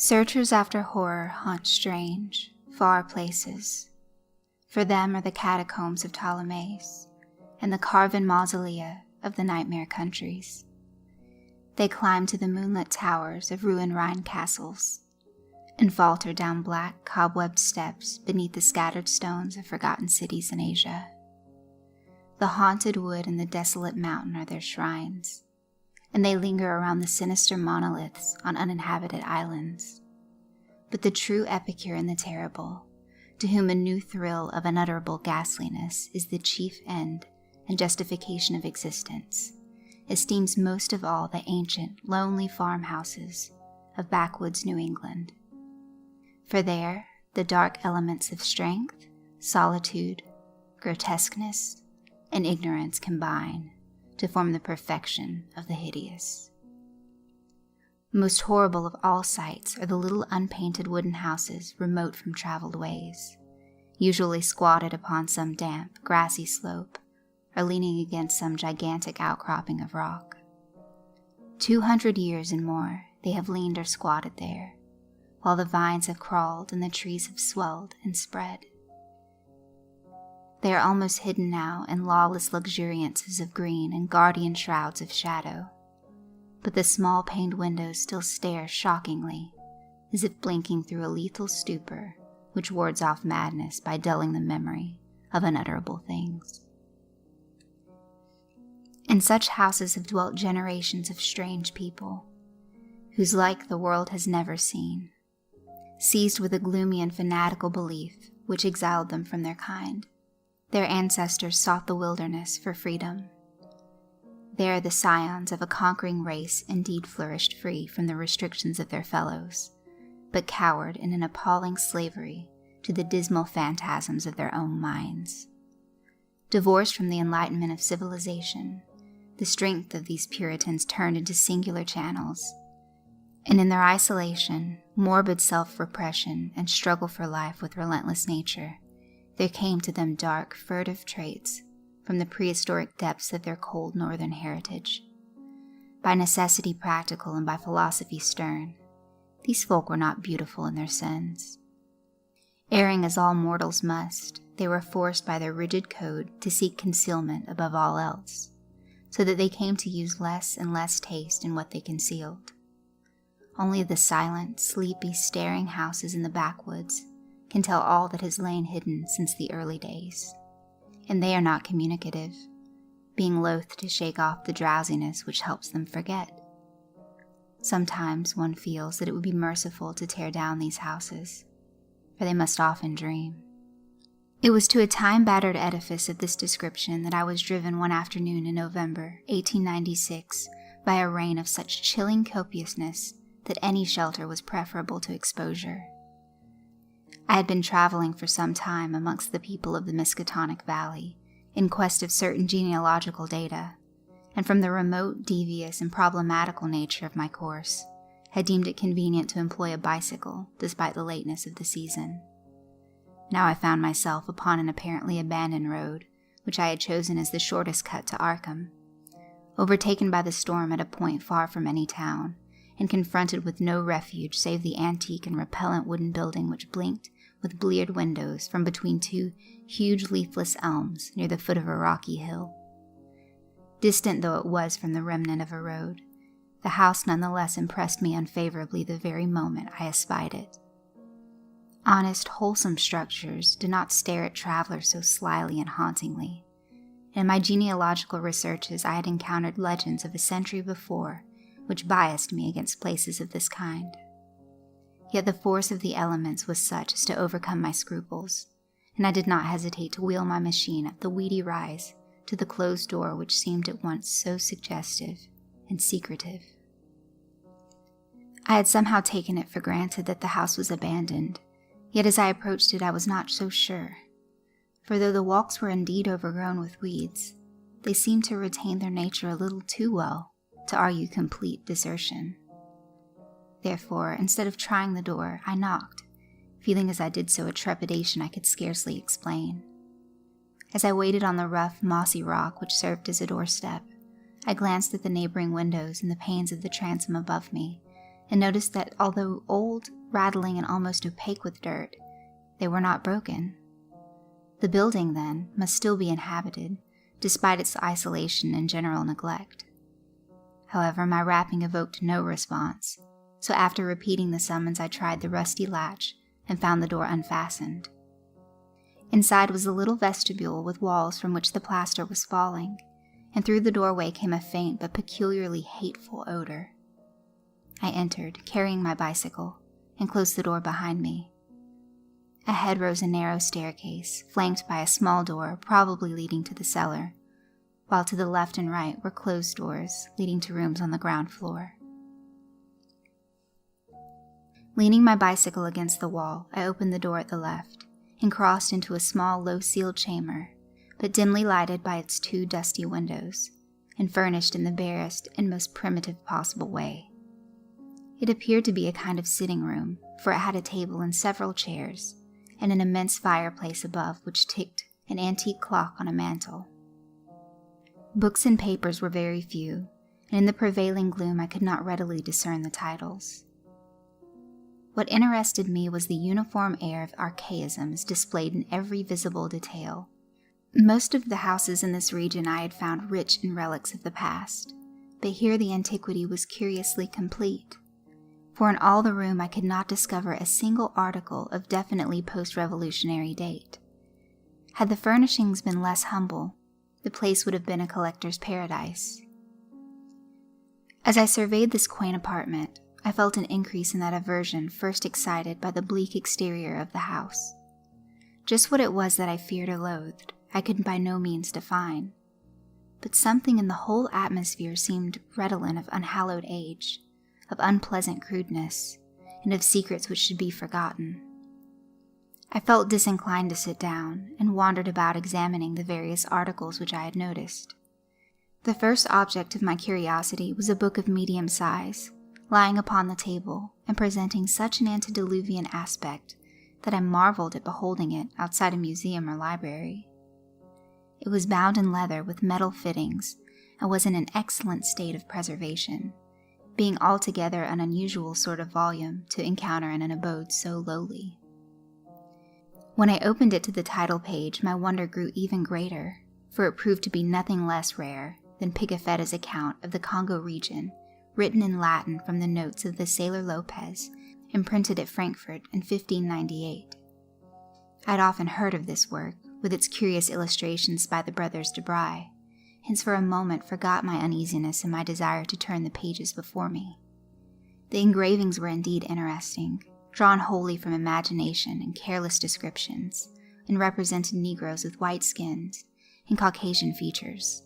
Searchers after horror haunt strange, far places. For them are the catacombs of Ptolemais and the carven mausolea of the nightmare countries. They climb to the moonlit towers of ruined Rhine castles and falter down black, cobwebbed steps beneath the scattered stones of forgotten cities in Asia. The haunted wood and the desolate mountain are their shrines, and they linger around the sinister monoliths on uninhabited islands. But the true epicure and the terrible, to whom a new thrill of unutterable ghastliness is the chief end and justification of existence, esteems most of all the ancient, lonely farmhouses of backwoods New England. For there, the dark elements of strength, solitude, grotesqueness, and ignorance combine to form the perfection of the hideous. Most horrible of all sights are the little unpainted wooden houses remote from traveled ways, usually squatted upon some damp, grassy slope or leaning against some gigantic outcropping of rock. 200 years and more they have leaned or squatted there, while the vines have crawled and the trees have swelled and spread. They are almost hidden now in lawless luxuriances of green and guardian shrouds of shadow, but the small paned windows still stare shockingly, as if blinking through a lethal stupor which wards off madness by dulling the memory of unutterable things. In such houses have dwelt generations of strange people, whose like the world has never seen, seized with a gloomy and fanatical belief which exiled them from their kind. Their ancestors sought the wilderness for freedom. There the scions of a conquering race indeed flourished free from the restrictions of their fellows, but cowered in an appalling slavery to the dismal phantasms of their own minds. Divorced from the enlightenment of civilization, the strength of these Puritans turned into singular channels, and in their isolation, morbid self-repression, and struggle for life with relentless nature, there came to them dark, furtive traits from the prehistoric depths of their cold northern heritage. By necessity practical and by philosophy stern, these folk were not beautiful in their sins. Erring as all mortals must, they were forced by their rigid code to seek concealment above all else, so that they came to use less and less taste in what they concealed. Only the silent, sleepy, staring houses in the backwoods can tell all that has lain hidden since the early days, and they are not communicative, being loath to shake off the drowsiness which helps them forget. Sometimes one feels that it would be merciful to tear down these houses, for they must often dream. It was to a time-battered edifice of this description that I was driven one afternoon in November 1896 by a rain of such chilling copiousness that any shelter was preferable to exposure. I had been traveling for some time amongst the people of the Miskatonic Valley in quest of certain genealogical data, and from the remote, devious, and problematical nature of my course, had deemed it convenient to employ a bicycle despite the lateness of the season. Now I found myself upon an apparently abandoned road, which I had chosen as the shortest cut to Arkham, overtaken by the storm at a point far from any town, and confronted with no refuge save the antique and repellent wooden building which blinked with bleared windows from between two huge leafless elms near the foot of a rocky hill. Distant though it was from the remnant of a road, the house nonetheless impressed me unfavorably the very moment I espied it. Honest, wholesome structures did not stare at travelers so slyly and hauntingly. In my genealogical researches I had encountered legends of a century before which biased me against places of this kind. Yet the force of the elements was such as to overcome my scruples, and I did not hesitate to wheel my machine up the weedy rise to the closed door which seemed at once so suggestive and secretive. I had somehow taken it for granted that the house was abandoned, yet as I approached it I was not so sure, for though the walks were indeed overgrown with weeds, they seemed to retain their nature a little too well to argue complete desertion. Therefore, instead of trying the door, I knocked, feeling as I did so a trepidation I could scarcely explain. As I waited on the rough, mossy rock which served as a doorstep, I glanced at the neighboring windows and the panes of the transom above me, and noticed that although old, rattling, and almost opaque with dirt, they were not broken. The building, then, must still be inhabited, despite its isolation and general neglect. However, my rapping evoked no response, so after repeating the summons I tried the rusty latch and found the door unfastened. Inside was a little vestibule with walls from which the plaster was falling, and through the doorway came a faint but peculiarly hateful odor. I entered, carrying my bicycle, and closed the door behind me. Ahead rose a narrow staircase, flanked by a small door probably leading to the cellar, while to the left and right were closed doors leading to rooms on the ground floor. Leaning my bicycle against the wall, I opened the door at the left and crossed into a small, low-ceiled chamber, but dimly lighted by its 2 dusty windows, and furnished in the barest and most primitive possible way. It appeared to be a kind of sitting room, for it had a table and several chairs, and an immense fireplace above which ticked an antique clock on a mantel. Books and papers were very few, and in the prevailing gloom I could not readily discern the titles. What interested me was the uniform air of archaisms displayed in every visible detail. Most of the houses in this region I had found rich in relics of the past, but here the antiquity was curiously complete, for in all the room I could not discover a single article of definitely post-revolutionary date. Had the furnishings been less humble, the place would have been a collector's paradise. As I surveyed this quaint apartment, I felt an increase in that aversion first excited by the bleak exterior of the house. Just what it was that I feared or loathed, I could by no means define, but something in the whole atmosphere seemed redolent of unhallowed age, of unpleasant crudeness, and of secrets which should be forgotten. I felt disinclined to sit down, and wandered about examining the various articles which I had noticed. The first object of my curiosity was a book of medium size, lying upon the table and presenting such an antediluvian aspect that I marveled at beholding it outside a museum or library. It was bound in leather with metal fittings and was in an excellent state of preservation, being altogether an unusual sort of volume to encounter in an abode so lowly. When I opened it to the title page, my wonder grew even greater, for it proved to be nothing less rare than Pigafetta's account of the Congo region, written in Latin from the notes of the sailor Lopez, and printed at Frankfurt in 1598. I had often heard of this work, with its curious illustrations by the brothers de Bry, hence for a moment forgot my uneasiness and my desire to turn the pages before me. The engravings were indeed interesting, drawn wholly from imagination and careless descriptions, and represented Negroes with white skins and Caucasian features.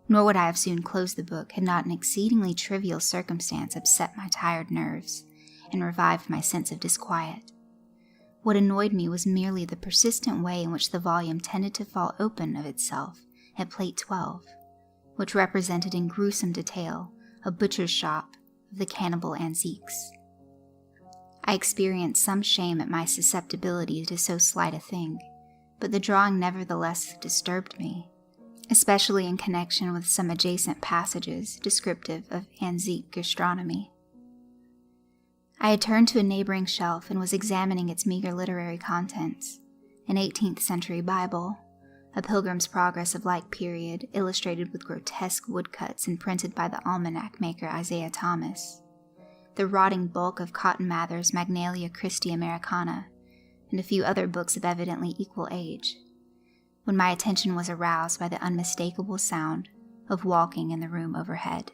Nor would I have soon closed the book had not an exceedingly trivial circumstance upset my tired nerves and revived my sense of disquiet. What annoyed me was merely the persistent way in which the volume tended to fall open of itself at plate 12, which represented in gruesome detail a butcher's shop of the cannibal Anziques. I experienced some shame at my susceptibility to so slight a thing, but the drawing nevertheless disturbed me, especially in connection with some adjacent passages descriptive of Anzique gastronomy. I had turned to a neighboring shelf and was examining its meager literary contents, an 18th century Bible, a Pilgrim's Progress of like period illustrated with grotesque woodcuts and printed by the almanac maker Isaiah Thomas, the rotting bulk of Cotton Mather's Magnalia Christi Americana, and a few other books of evidently equal age, when my attention was aroused by the unmistakable sound of walking in the room overhead.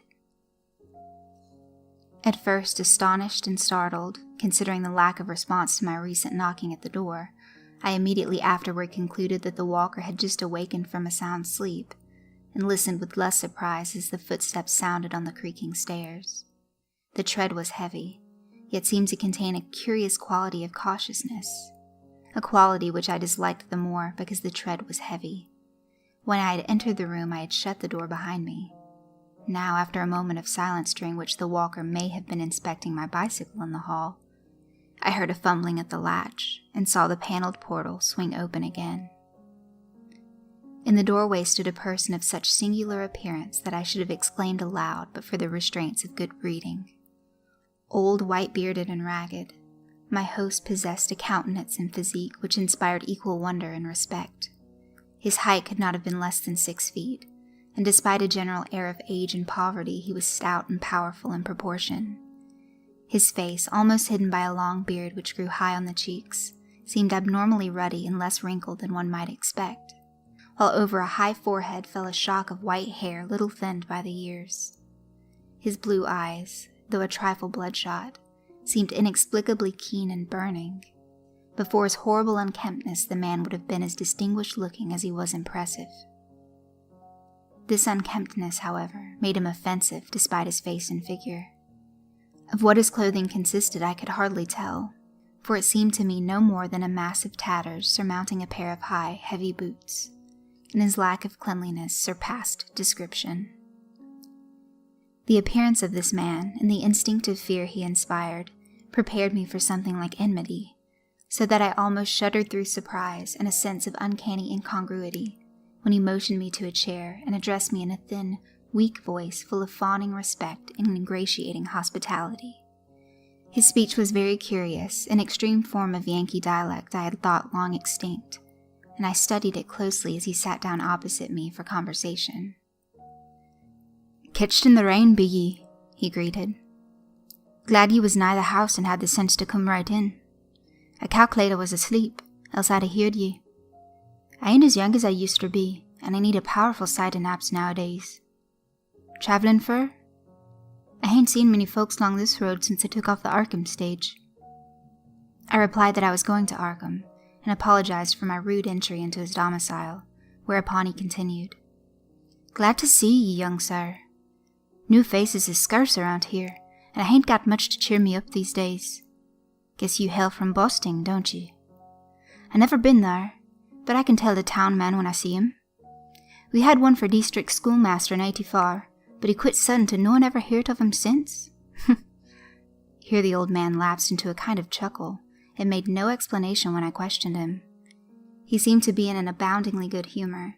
At first astonished and startled, considering the lack of response to my recent knocking at the door, I immediately afterward concluded that the walker had just awakened from a sound sleep, and listened with less surprise as the footsteps sounded on the creaking stairs. The tread was heavy, yet seemed to contain a curious quality of cautiousness, a quality which I disliked the more because the tread was heavy. When I had entered the room, I had shut the door behind me. Now, after a moment of silence during which the walker may have been inspecting my bicycle in the hall, I heard a fumbling at the latch and saw the paneled portal swing open again. In the doorway stood a person of such singular appearance that I should have exclaimed aloud but for the restraints of good breeding. Old, white-bearded, and ragged, my host possessed a countenance and physique which inspired equal wonder and respect. His height could not have been less than 6 feet, and despite a general air of age and poverty, he was stout and powerful in proportion. His face, almost hidden by a long beard which grew high on the cheeks, seemed abnormally ruddy and less wrinkled than one might expect, while over a high forehead fell a shock of white hair little thinned by the years. His blue eyes, though a trifle bloodshot, seemed inexplicably keen and burning. Before his horrible unkemptness, the man would have been as distinguished-looking as he was impressive. This unkemptness, however, made him offensive despite his face and figure. Of what his clothing consisted I could hardly tell, for it seemed to me no more than a mass of tatters surmounting a pair of high, heavy boots, and his lack of cleanliness surpassed description. The appearance of this man, and the instinctive fear he inspired, prepared me for something like enmity, so that I almost shuddered through surprise and a sense of uncanny incongruity when he motioned me to a chair and addressed me in a thin, weak voice full of fawning respect and ingratiating hospitality. His speech was very curious, an extreme form of Yankee dialect I had thought long extinct, and I studied it closely as he sat down opposite me for conversation. "Ketched in the rain, be ye?" he greeted. "Glad ye was nigh the house and had the sense to come right in. I calc'late I was asleep, else I'd a heard ye. I ain't as young as I used to be, and I need a powerful sight of naps nowadays. Travelin' fur? I ain't seen many folks along this road since I took off the Arkham stage." I replied that I was going to Arkham, and apologized for my rude entry into his domicile, whereupon he continued. "Glad to see ye, young sir. New faces is scarce around here, and I hain't got much to cheer me up these days. Guess you hail from Boston, don't ye? I never been there, but I can tell the town man when I see him. We had one for district schoolmaster in '84, but he quit sudden to no one ever heard of him since." Here the old man lapsed into a kind of chuckle, and made no explanation when I questioned him. He seemed to be in an aboundingly good humor,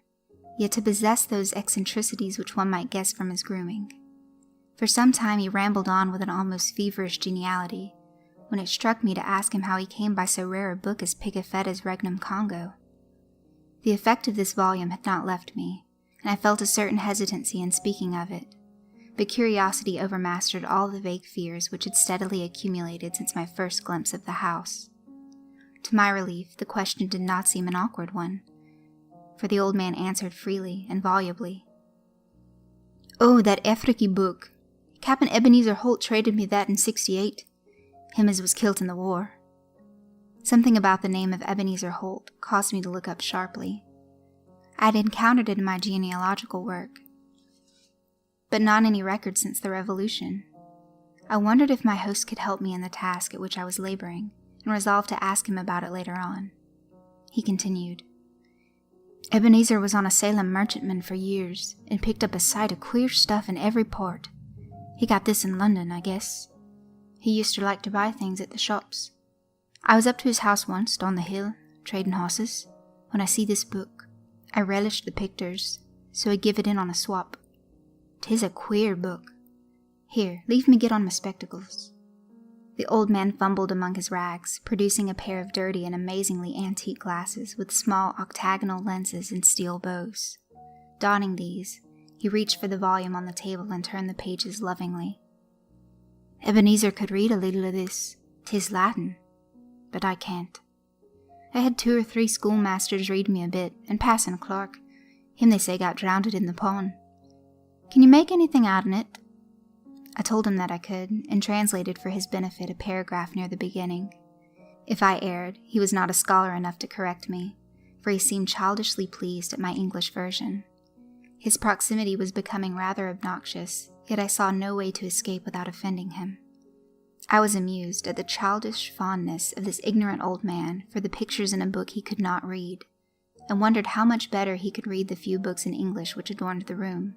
yet to possess those eccentricities which one might guess from his grooming. For some time he rambled on with an almost feverish geniality, when it struck me to ask him how he came by so rare a book as Pigafetta's Regnum Congo. The effect of this volume had not left me, and I felt a certain hesitancy in speaking of it, but curiosity overmastered all the vague fears which had steadily accumulated since my first glimpse of the house. To my relief, the question did not seem an awkward one, for the old man answered freely and volubly. "Oh, that Africky book. Captain Ebenezer Holt traded me that in '68. Him as was killed in the war." Something about the name of Ebenezer Holt caused me to look up sharply. I had encountered it in my genealogical work, but not any record since the Revolution. I wondered if my host could help me in the task at which I was laboring, and resolved to ask him about it later on. He continued. "Ebenezer was on a Salem merchantman for years, and picked up a sight of queer stuff in every port. He got this in London, I guess. He used to like to buy things at the shops. I was up to his house once, on the hill, trading horses, when I see this book. I relished the pictures, so I give it in on a swap. 'Tis a queer book. Here, leave me get on my spectacles." The old man fumbled among his rags, producing a pair of dirty and amazingly antique glasses with small octagonal lenses and steel bows. Donning these, he reached for the volume on the table and turned the pages lovingly. "Ebenezer could read a little of this. 'Tis Latin, but I can't. I had 2 or 3 schoolmasters read me a bit, and Passon Clark, him they say got drowned in the pond. Can you make anything out in it?" I told him that I could, and translated for his benefit a paragraph near the beginning. If I erred, he was not a scholar enough to correct me, for he seemed childishly pleased at my English version. His proximity was becoming rather obnoxious, yet I saw no way to escape without offending him. I was amused at the childish fondness of this ignorant old man for the pictures in a book he could not read, and wondered how much better he could read the few books in English which adorned the room.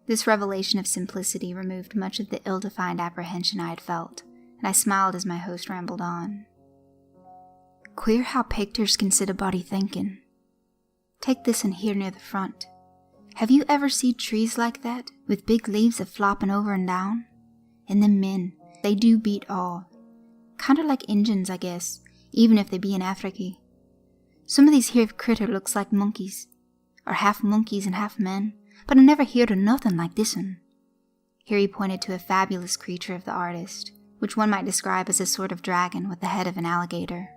This revelation of simplicity removed much of the ill-defined apprehension I had felt, and I smiled as my host rambled on. "Queer how pictures can set a body thinking. Take this in here near the front. Have you ever seen trees like that, with big leaves a-flopping over and down? And them men, They do beat all. Kinda like Injuns, I guess, even if they be in Africa. Some of these here critter looks like monkeys, or half monkeys and half men, but I never heard of nothing like this one. Here he pointed to a fabulous creature of the artist, which one might describe as a sort of dragon with the head of an alligator.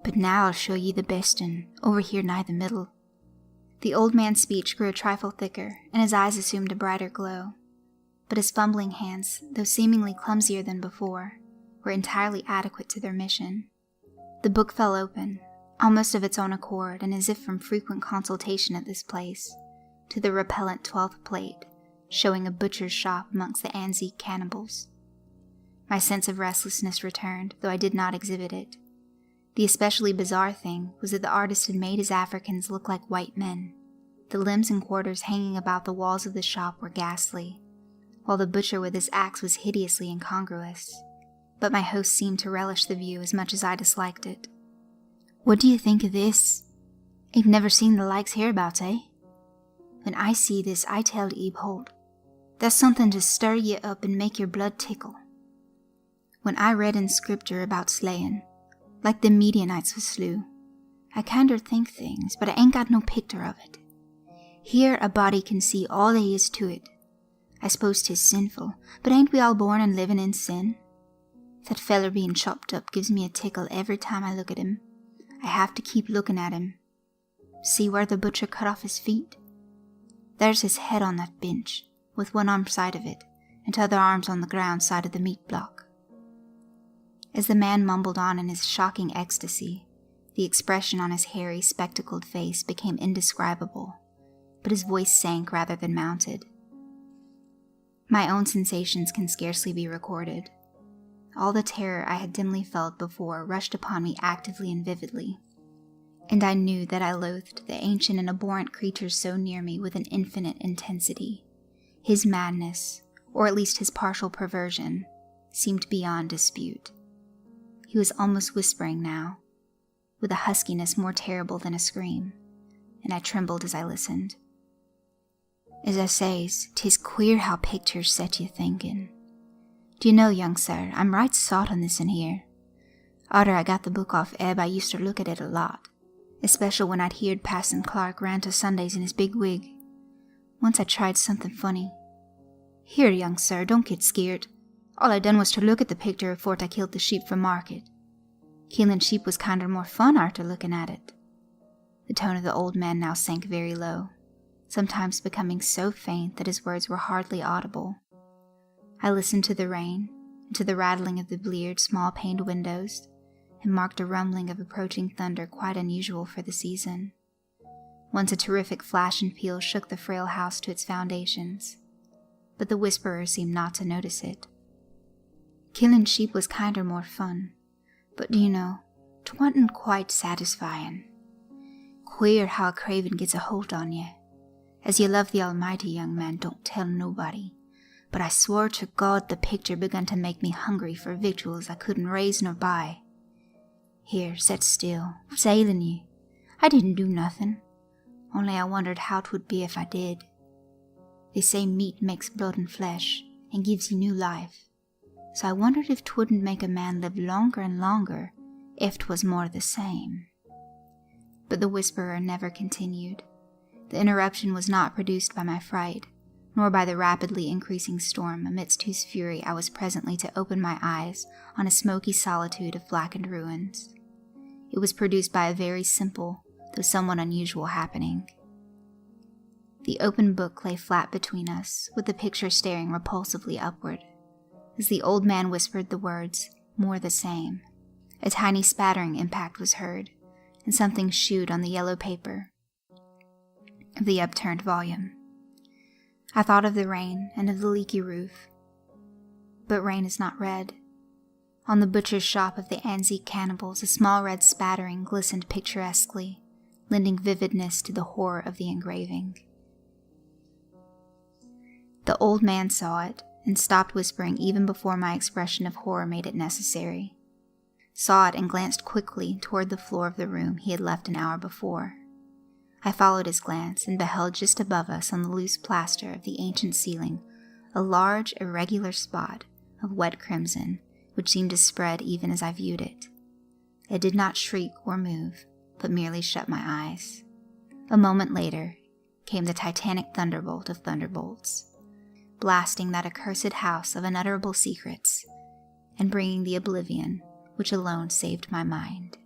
But now I'll show ye the best un, over here nigh the middle. The old man's speech grew a trifle thicker, and his eyes assumed a brighter glow. But his fumbling hands, though seemingly clumsier than before, were entirely adequate to their mission. The book fell open, almost of its own accord, and as if from frequent consultation at this place, to the repellent 12th plate, showing a butcher's shop amongst the Anzique cannibals. My sense of restlessness returned, though I did not exhibit it. The especially bizarre thing was that the artist had made his Africans look like white men. The limbs and quarters hanging about the walls of the shop were ghastly, while the butcher with his axe was hideously incongruous. But my host seemed to relish the view as much as I disliked it. "What do you think of this? I've never seen the likes hereabouts, eh? When I see this, I tell Ebe Holt, that's something to stir ye up and make your blood tickle. When I read in scripture about slaying, like the Midianites was slew, I kinder think things, but I ain't got no picture of it. Here a body can see all there is to it. I suppose 'tis sinful, but ain't we all born and living in sin? That feller being chopped up gives me a tickle every time I look at him. I have to keep looking at him. See where the butcher cut off his feet? There's his head on that bench, with one arm side of it, and t'other arm's on the ground side of the meat block." As the man mumbled on in his shocking ecstasy, the expression on his hairy, spectacled face became indescribable, but his voice sank rather than mounted. My own sensations can scarcely be recorded. All the terror I had dimly felt before rushed upon me actively and vividly, and I knew that I loathed the ancient and abhorrent creature so near me with an infinite intensity. His madness, or at least his partial perversion, seemed beyond dispute. He was almost whispering now, with a huskiness more terrible than a scream, and I trembled as I listened. "As I says, 'tis queer how pictures set you thinking. Do you know, young sir, I'm right sot on this in here. Arter I got the book off Eb, I used to look at it a lot, especially when I'd heerd Passon Clark rant o' Sundays in his big wig. Once I tried something funny. Here, young sir, don't get scared. All I done was to look at the picture afore I killed the sheep for market. Killing sheep was kinder more fun arter looking at it." The tone of the old man now sank very low, sometimes becoming so faint that his words were hardly audible. I listened to the rain, and to the rattling of the bleared, small-paned windows, and marked a rumbling of approaching thunder quite unusual for the season. Once a terrific flash and peal shook the frail house to its foundations, but the whisperer seemed not to notice it. "Killing sheep was kinder more fun, but do you know, 'twa'n't quite satisfying. Queer how a craving gets a holt on ye. As you love the Almighty, young man, don't tell nobody. But I swore to God the picture begun to make me hungry for victuals I couldn't raise nor buy. Here, set still. What's ailin' ye? I didn't do nothing. Only I wondered how 'twould be if I did. They say meat makes blood and flesh, and gives ye new life. So I wondered if 'twouldn't make a man live longer and longer, if 'twas more the same." But the whisperer never continued. The interruption was not produced by my fright, nor by the rapidly increasing storm amidst whose fury I was presently to open my eyes on a smoky solitude of blackened ruins. It was produced by a very simple, though somewhat unusual happening. The open book lay flat between us, with the picture staring repulsively upward. As the old man whispered the words, "more the same," a tiny spattering impact was heard, and something shooed on the yellow paper of the upturned volume. I thought of the rain and of the leaky roof. But rain is not red. On the butcher's shop of the Anzique cannibals, a small red spattering glistened picturesquely, lending vividness to the horror of the engraving. The old man saw it, and stopped whispering even before my expression of horror made it necessary. Saw it and glanced quickly toward the floor of the room he had left an hour before. I followed his glance and beheld just above us on the loose plaster of the ancient ceiling a large, irregular spot of wet crimson, which seemed to spread even as I viewed it. It did not shriek or move, but merely shut my eyes. A moment later came the titanic thunderbolt of thunderbolts, blasting that accursed house of unutterable secrets, and bringing the oblivion which alone saved my mind.